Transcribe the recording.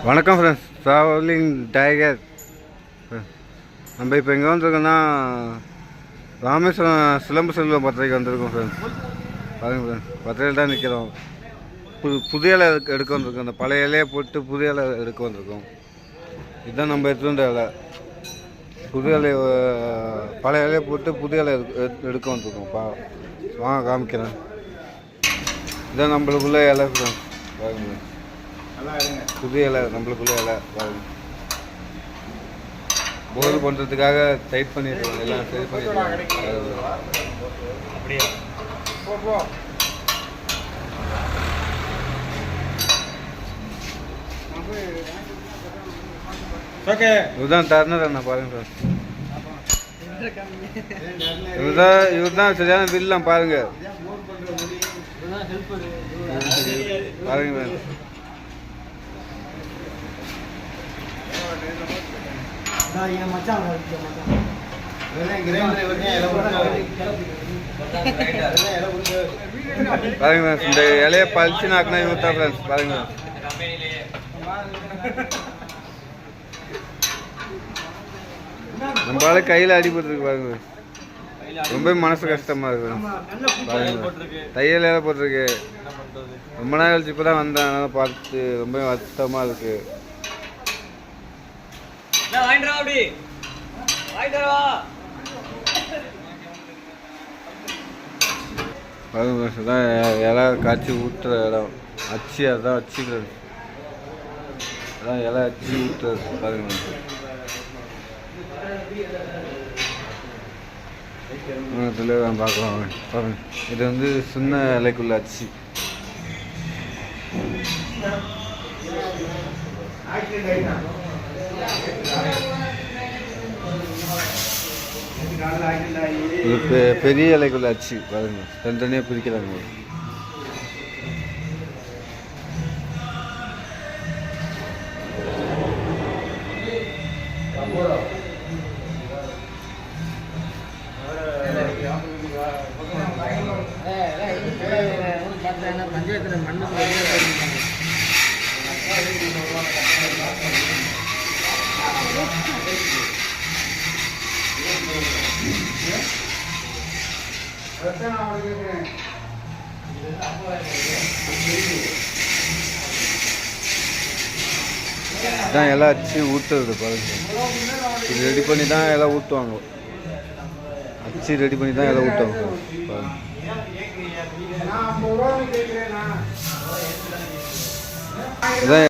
வணக்கம் friends, travelling tiger. நம்ம இப்போ எங்கே வந்திருக்கோன்னா ராமேஸ்வரம் சிலம்பு செல்வம் பத்திரிக்கை வந்திருக்கோம் ஃப்ரெண்ட்ஸ். பாருங்கள் ஃப்ரெண்ட்ஸ், பத்திரிகையில் தான் நிற்கிறோம். புதிய இலை எடுக்க வந்திருக்கோம். அந்த பழைய இலையை போட்டு புதிய இலை எடுக்க வந்திருக்கோம். இதுதான் நம்ம எடுத்துகிட்ட இலை. புதிய இலை, பழைய இலையை போட்டு புதிய இலை எடுக்க வந்திருக்கோம். வாங்க காமிக்கிறேன். இதுதான் நம்மளுக்குள்ள இலை ஃப்ரெண்ட்ஸ். பாருங்கள், புதிய இலை, நம்மளுக்குள்ள இலை. பாருங்க, போர் பண்ணுறதுக்காக டைட் பண்ணிடுவோம், எல்லாம் சரி பண்ணிடுவோம். இதுதான் டர்னர் அண்ணா. பாருங்க சார், இவர் தான் சரியான வில்லாம். பாருங்க பாருங்க பாருங்க, இந்த இலைய பழிச்சு நாக்குனா இவத்தா ஃப்ரெண்ட்ஸ். பாருங்க, நம்மளால கையில் அடிபட்டுருக்கு. பாருங்க, ரொம்ப மனசு கஷ்டமா இருக்கு. பாருங்க, தையல் இலை போட்டிருக்கு. ரொம்ப நாள் கழிச்சு இப்போ தான் வந்தேன். அதனால பார்த்து ரொம்ப வருத்தமாக இருக்கு. தான் இலை காய்ச்சி ஊற்றுற இடம். அச்சு அதான் அச்சுக்கிறது. அதான் இலை அச்சு ஊற்றுறது. பாருங்க, பார்க்கலாம். பாருங்க, இது வந்து சின்ன இலைக்குள்ள அச்சு. இது பெரிய இலைக்குள்ள அச்சு. பாருங்க, தனித்தனியாக பிரிக்கிறாங்க. தான் எல்லாம் அச்சு ஊற்றுறது. பாருங்க, இது ரெடி பண்ணி தான் எல்லாம் ஊற்றுவாங்க. அச்சு ரெடி பண்ணி தான் எல்லாம் ஊற்றுவாங்க. பாருங்க,